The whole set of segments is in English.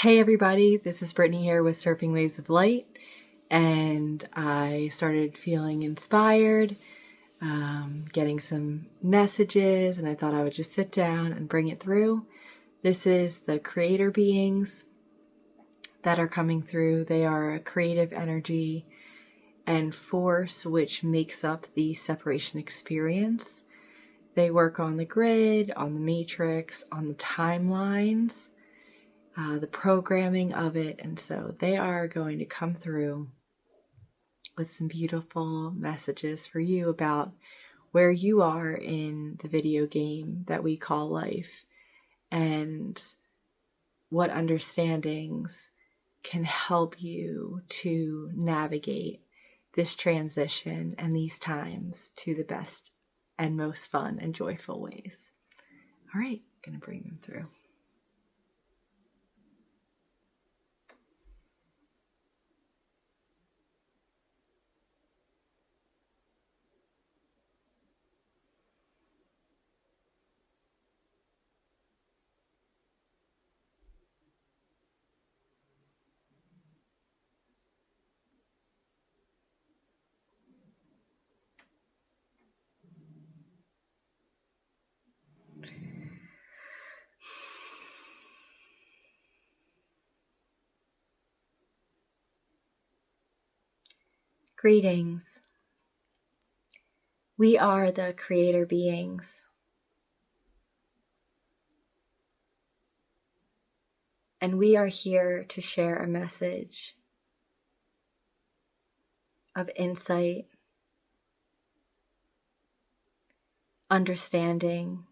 Hey everybody, this is Brittany here with Surfing Waves of Light, and I started feeling inspired, getting some messages, and I thought I would just sit down and bring it through. This is the creator beings that are coming through. They are a creative energy and force which makes up the separation experience. They work on the grid, on the matrix, on the timelines, the programming of it, and so they are going to come through with some beautiful messages for you about where you are in the video game that we call life and what understandings can help you to navigate this transition and these times to the best and most fun and joyful ways. All right, I'm going to bring them through. Greetings. We are the creator beings. And we are here to share a message of insight, understanding,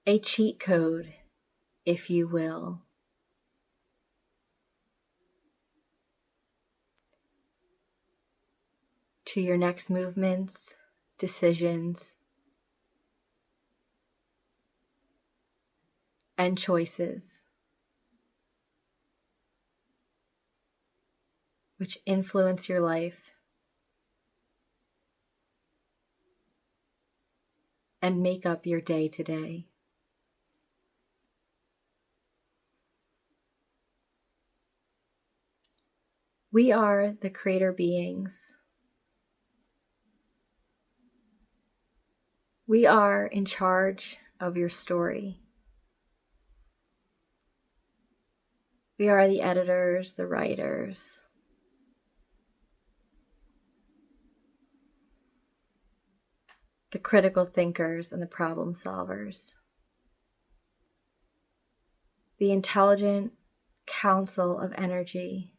a cheat code, if you will, to your next movements, decisions, and choices, which influence your life and make up your day to day. We are the creator beings. We are in charge of your story. We are the editors, the writers, the critical thinkers, and the problem solvers. The intelligent council of energy,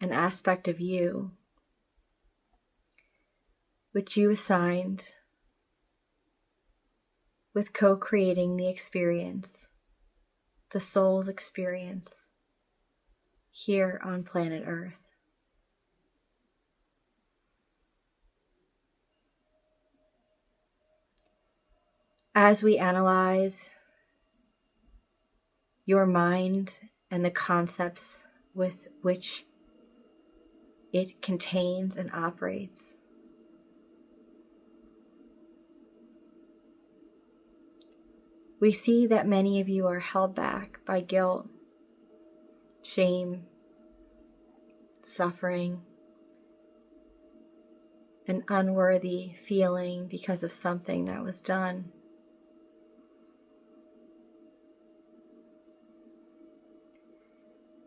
an aspect of you which you assigned with co-creating the experience, the soul's experience here on planet Earth. As we analyze your mind and the concepts with which it contains and operates, we see that many of you are held back by guilt, shame, suffering, an unworthy feeling because of something that was done.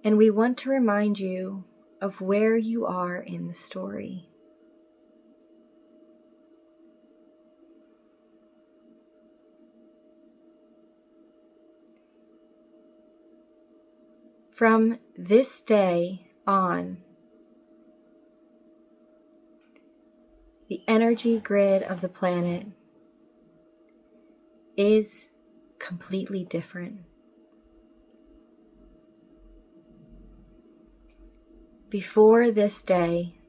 And we want to remind you of where you are in the story. From this day on, the energy grid of the planet is completely different. Before this day,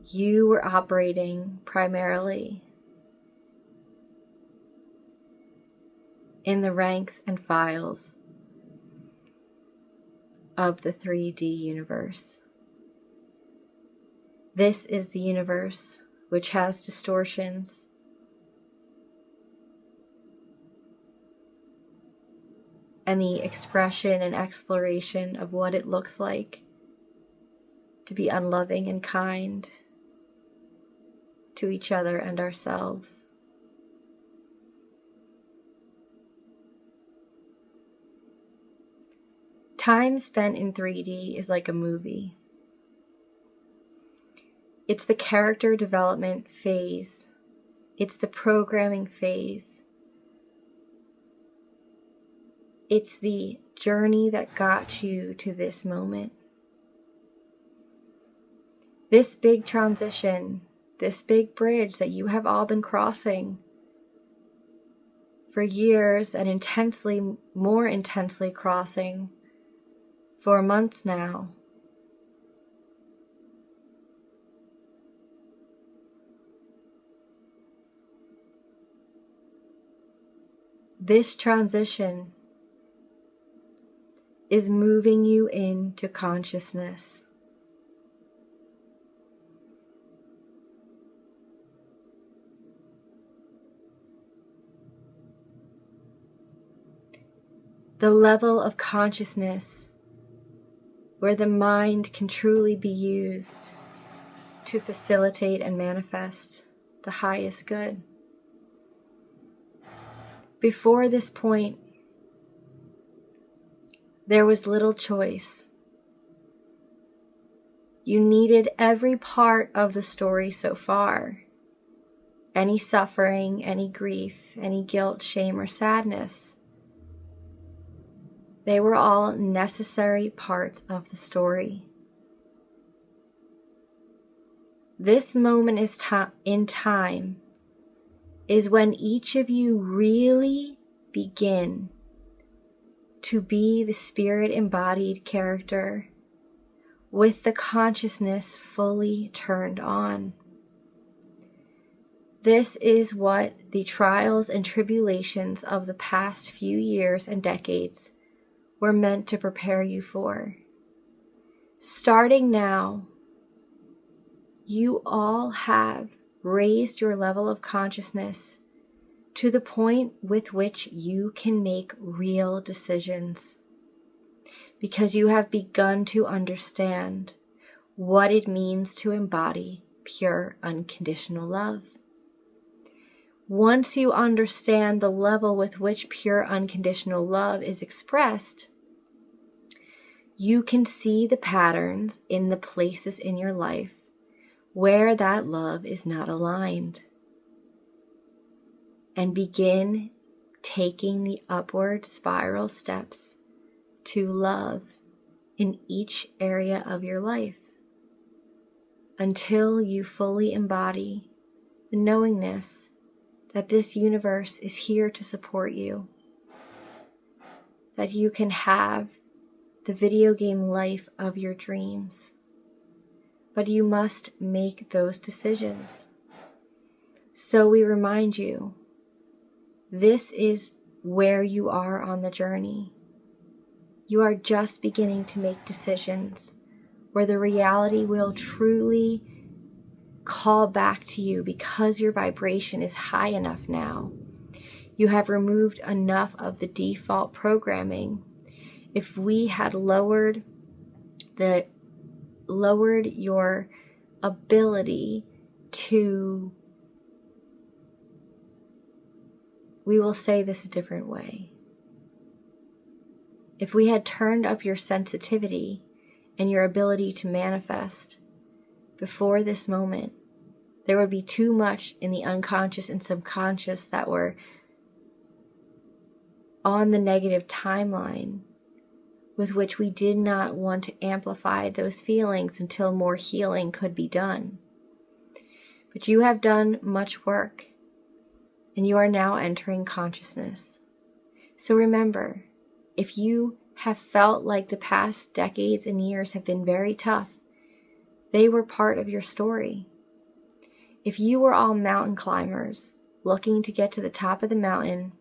you were operating primarily in the ranks and files of the 3D universe. This is the universe, which has distortions. And the expression and exploration of what it looks like to be unloving and kind to each other and ourselves. Time spent in 3D is like a movie. It's the character development phase. It's the programming phase. It's the journey that got you to this moment. This big transition, this big bridge that you have all been crossing for years and more intensely crossing for months now. This transition is moving you into consciousness. The level of consciousness where the mind can truly be used to facilitate and manifest the highest good. Before this point, there was little choice. You needed every part of the story so far. Any suffering, any grief, any guilt, shame, or sadness. They were all necessary parts of the story. This moment in time is when each of you really begin to be the spirit-embodied character with the consciousness fully turned on. This is what the trials and tribulations of the past few years and decades were meant to prepare you for. Starting now, you all have raised your level of consciousness to the point with which you can make real decisions, because you have begun to understand what it means to embody pure unconditional love. Once you understand the level with which pure unconditional love is expressed, you can see the patterns in the places in your life where that love is not aligned, and begin taking the upward spiral steps to love in each area of your life until you fully embody the knowingness that this universe is here to support you, that you can have the video game life of your dreams. But you must make those decisions. So we remind you, this is where you are on the journey. You are just beginning to make decisions where the reality will truly call back to you because your vibration is high enough now. You have removed enough of the default programming. If we had lowered your ability to, we will say this a different way. If we had turned up your sensitivity and your ability to manifest before this moment, there would be too much in the unconscious and subconscious that were on the negative timeline with which we did not want to amplify those feelings until more healing could be done. But you have done much work, and you are now entering consciousness. So remember, if you have felt like the past decades and years have been very tough, they were part of your story. If you were all mountain climbers, looking to get to the top of the mountain,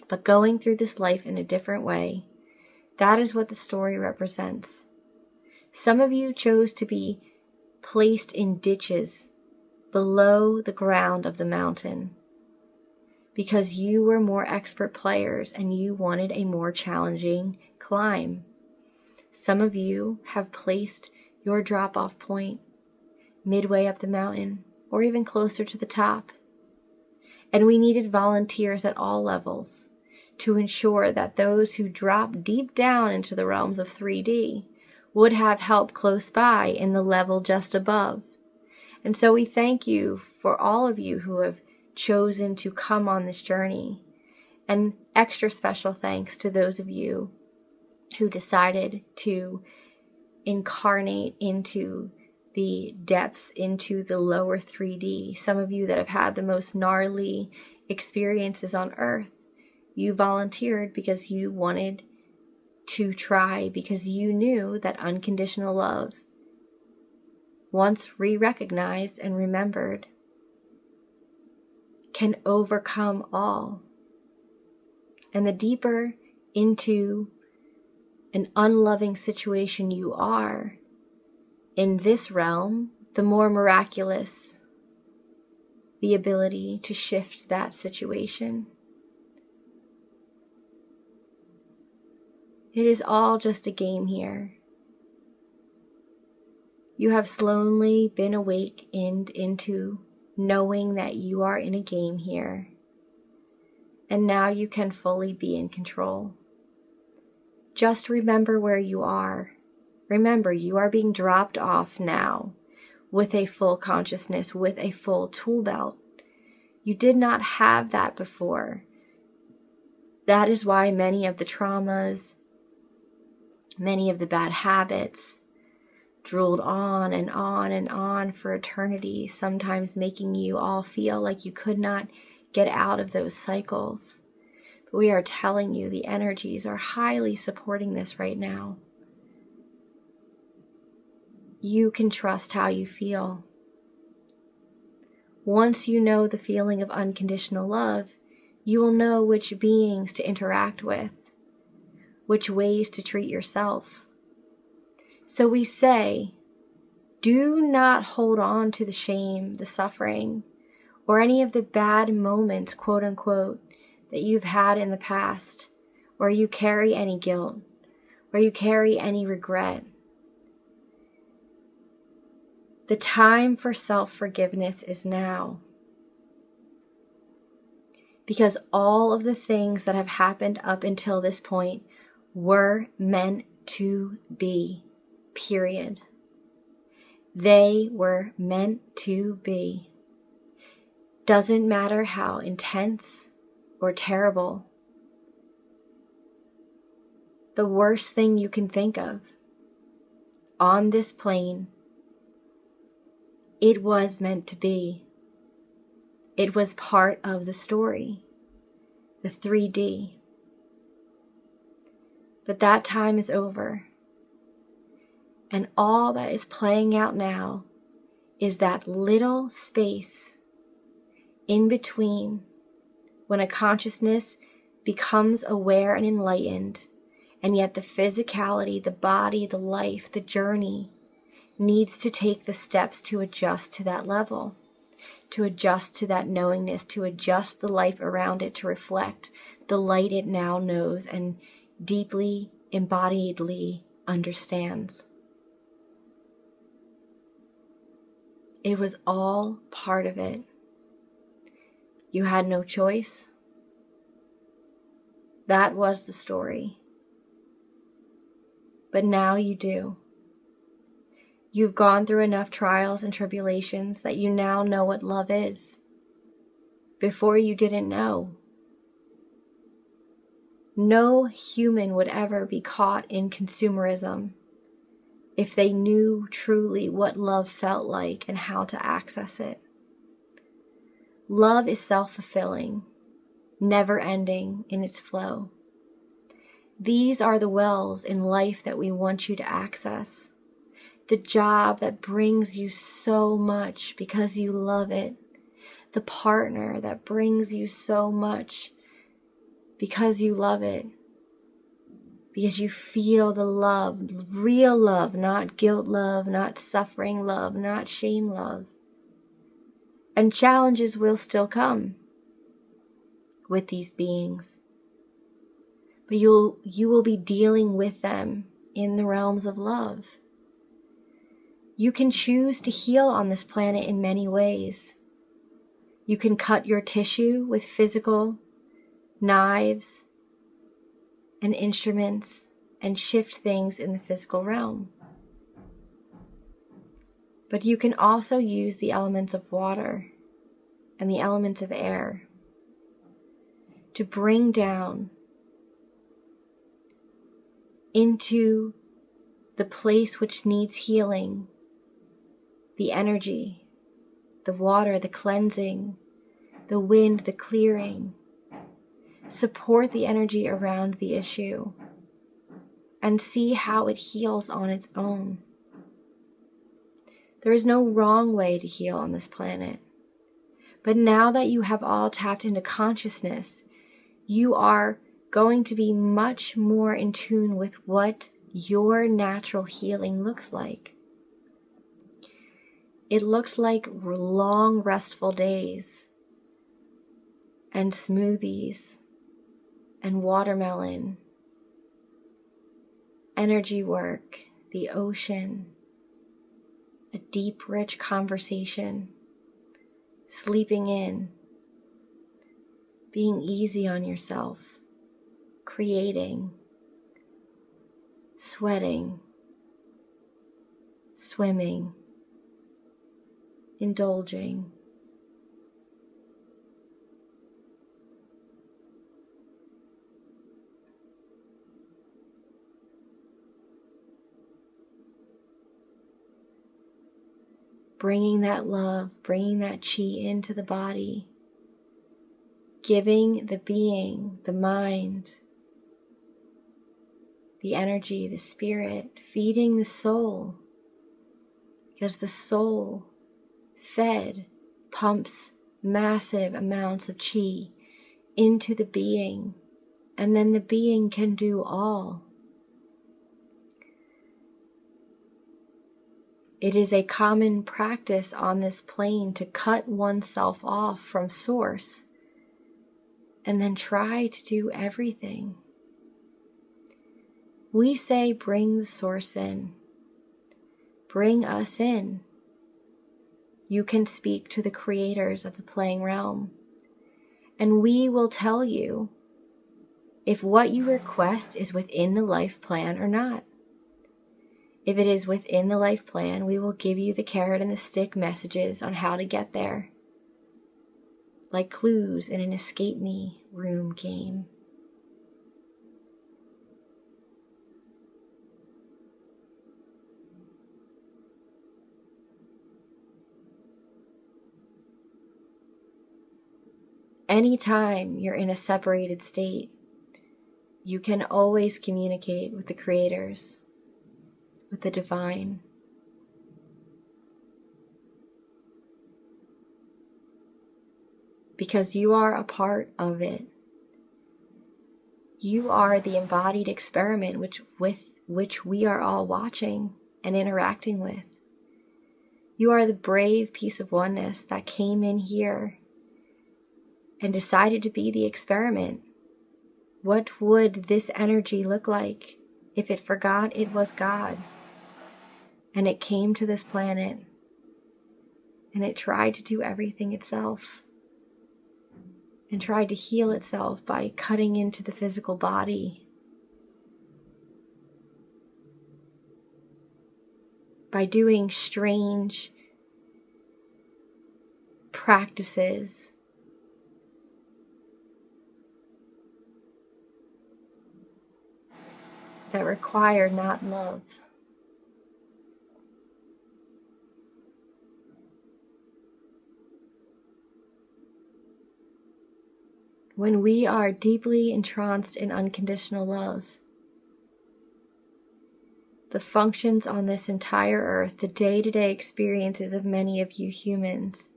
but going through this life in a different way, that is what the story represents. Some of you chose to be placed in ditches below the ground of the mountain because you were more expert players and you wanted a more challenging climb. Some of you have placed your drop-off point midway up the mountain or even closer to the top. And we needed volunteers at all levels to ensure that those who dropped deep down into the realms of 3D would have help close by in the level just above. And so we thank you for all of you who have chosen to come on this journey. And extra special thanks to those of you who decided to incarnate into the depths, into the lower 3D. Some of you that have had the most gnarly experiences on Earth, you volunteered because you wanted to try, because you knew that unconditional love, once re-recognized and remembered, can overcome all. And the deeper into an unloving situation you are in this realm, the more miraculous the ability to shift that situation. It is all just a game here. You have slowly been awakened into knowing that you are in a game here, and now you can fully be in control. Just remember where you are. Remember, you are being dropped off now with a full consciousness, with a full tool belt. You did not have that before. That is why many of the traumas, many of the bad habits drooled on and on and on for eternity, sometimes making you all feel like you could not get out of those cycles. But we are telling you the energies are highly supporting this right now. You can trust how you feel. Once you know the feeling of unconditional love, you will know which beings to interact with, which ways to treat yourself. So we say, do not hold on to the shame, the suffering, or any of the bad moments, quote unquote, that you've had in the past, or you carry any guilt, or you carry any regret. The time for self-forgiveness is now. Because all of the things that have happened up until this point were meant to be, period. They were meant to be. Doesn't matter how intense or terrible. The worst thing you can think of on this plane, it was meant to be. It was part of the story, the 3D. But that time is over. And all that is playing out now is that little space in between when a consciousness becomes aware and enlightened, and yet the physicality, the body, the life, the journey needs to take the steps to adjust to that level, to adjust to that knowingness, to adjust the life around it to reflect the light it now knows and deeply, embodiedly understands. It was all part of it. You had no choice. That was the story. But now you do. You've gone through enough trials and tribulations that you now know what love is. Before you didn't know. No human would ever be caught in consumerism if they knew truly what love felt like and how to access it. Love is self-fulfilling, never-ending in its flow. These are the wells in life that we want you to access. The job that brings you so much because you love it. The partner that brings you so much because you love it. because you feel the love, real love, not guilt love, not suffering love, not shame love. And challenges will still come with these beings, but you will be dealing with them in the realms of love. You can choose to heal on this planet in many ways. You can cut your tissue with physical knives and instruments and shift things in the physical realm. But you can also use the elements of water and the elements of air to bring down into the place which needs healing the energy, the water, the cleansing, the wind, the clearing. Support the energy around the issue and see how it heals on its own. There is no wrong way to heal on this planet. But now that you have all tapped into consciousness, you are going to be much more in tune with what your natural healing looks like. It looks like long, restful days and smoothies and watermelon, energy work, the ocean, a deep, rich conversation, sleeping in, being easy on yourself, creating, sweating, swimming, indulging. Bringing that love, bringing that chi into the body, giving the being, the mind, the energy, the spirit, feeding the soul, because the soul, fed, pumps massive amounts of chi into the being, and then the being can do all. It is a common practice on this plane to cut oneself off from source and then try to do everything. We say, bring the source in. Bring us in. You can speak to the creators of the playing realm, and we will tell you if what you request is within the life plan or not. If it is within the life plan, we will give you the carrot and the stick messages on how to get there, like clues in an escape me room game. Anytime you're in a separated state, you can always communicate with the creators, with the divine. Because you are a part of it. You are the embodied experiment with which we are all watching and interacting with. You are the brave piece of oneness that came in here and decided to be the experiment. What would this energy look like if it forgot it was God? And it came to this planet and it tried to do everything itself and tried to heal itself by cutting into the physical body, by doing strange practices that require not love. When we are deeply entranced in unconditional love, the functions on this entire earth, the day-to-day experiences of many of you humans,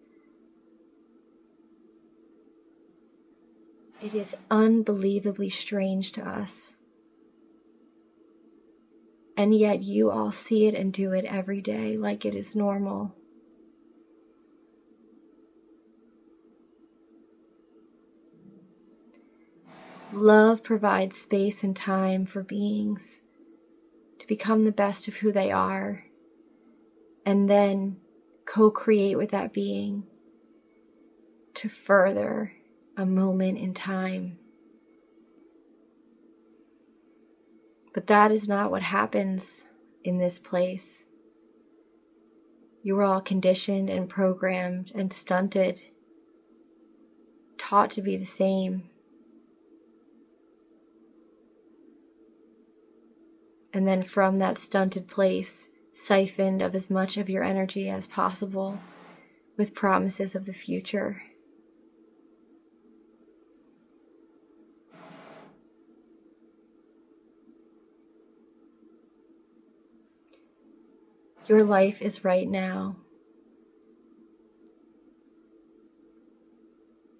it is unbelievably strange to us. and yet you all see it and do it every day like it is normal. Love provides space and time for beings to become the best of who they are, and then co-create with that being to further a moment in time. But that is not what happens in this place. You are all conditioned and programmed and stunted, taught to be the same. And then from that stunted place, siphoned of as much of your energy as possible with promises of the future. Your life is right now.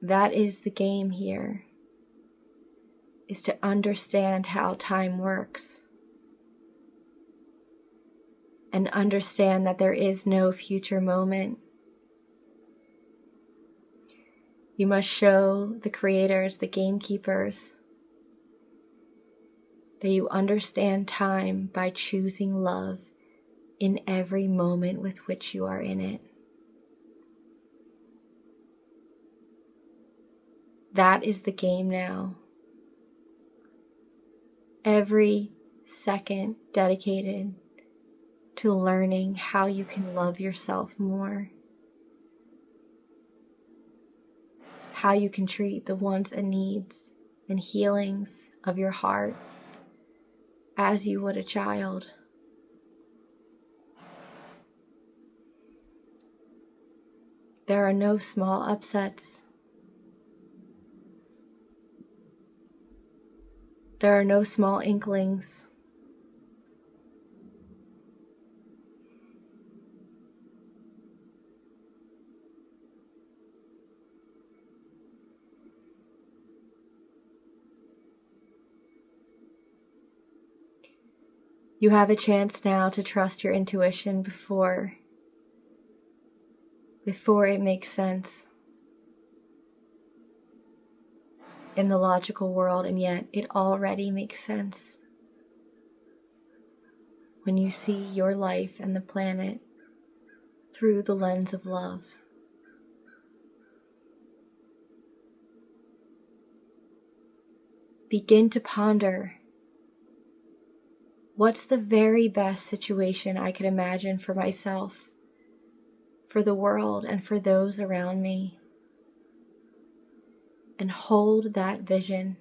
That is the game here, is to understand how time works and understand that there is no future moment. You must show the creators, the gamekeepers, that you understand time by choosing love in every moment with which you are in it. That is the game now. Every second dedicated to learning how you can love yourself more, how you can treat the wants and needs and healings of your heart as you would a child. There are no small upsets. There are no small inklings. You have a chance now to trust your intuition before it makes sense in the logical world, and yet it already makes sense when you see your life and the planet through the lens of love. Begin to ponder, what's the very best situation I could imagine for myself, for the world, and for those around me? And hold that vision.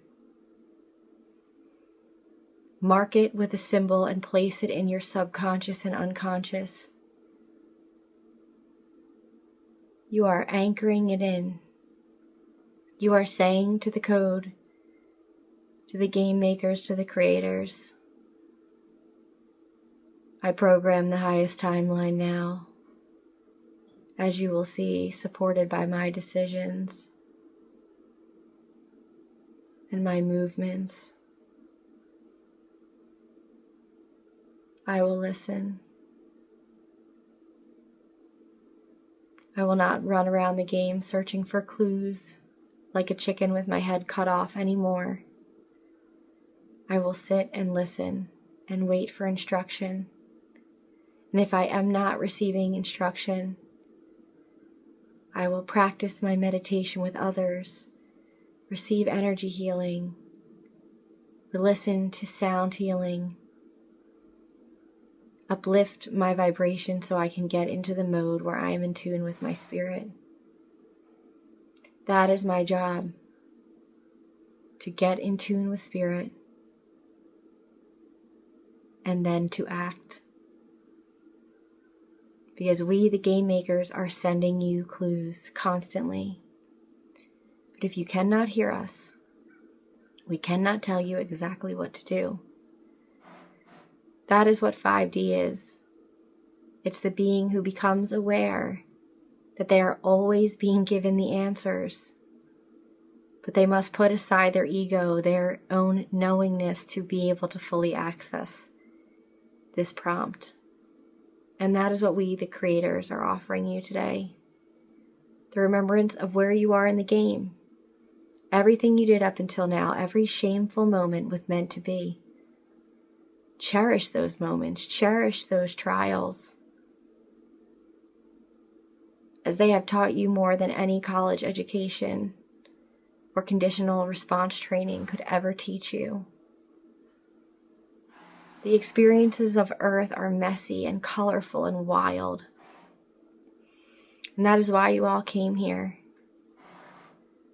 Mark it with a symbol and place it in your subconscious and unconscious. You are anchoring it in. You are saying to the code, to the game makers, to the creators, I program the highest timeline now, as you will see, supported by my decisions and my movements. I will listen. I will not run around the game searching for clues like a chicken with my head cut off anymore. I will sit and listen and wait for instruction. And if I am not receiving instruction, I will practice my meditation with others, receive energy healing, listen to sound healing, uplift my vibration so I can get into the mode where I am in tune with my spirit. That is my job, to get in tune with spirit and then to act. Because we, the game makers, are sending you clues constantly. But if you cannot hear us, we cannot tell you exactly what to do. That is what 5D is. It's the being who becomes aware that they are always being given the answers, but they must put aside their ego, their own knowingness to be able to fully access this prompt. And that is what we, the creators, are offering you today. The remembrance of where you are in the game. Everything you did up until now, every shameful moment was meant to be. Cherish those moments, cherish those trials, as they have taught you more than any college education or conditional response training could ever teach you. The experiences of Earth are messy and colorful and wild. And that is why you all came here.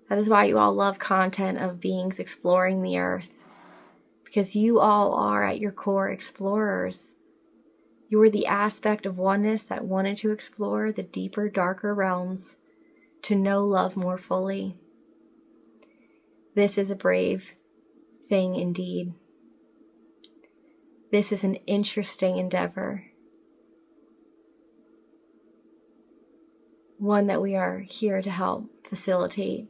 That is why you all love content of beings exploring the Earth. Because you all are at your core explorers. You are the aspect of oneness that wanted to explore the deeper, darker realms, to know love more fully. This is a brave thing indeed. This is an interesting endeavor. One that we are here to help facilitate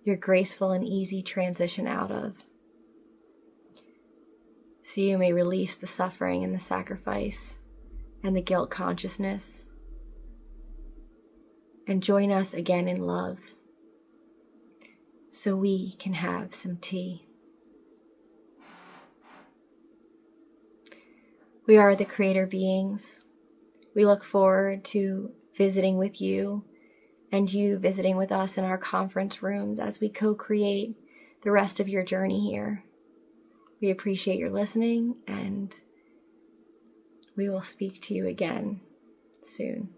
your graceful and easy transition out of. So you may release the suffering and the sacrifice and the guilt consciousness, and join us again in love so we can have some tea. We are the creator beings. We look forward to visiting with you and you visiting with us in our conference rooms as we co-create the rest of your journey here. We appreciate your listening, and we will speak to you again soon.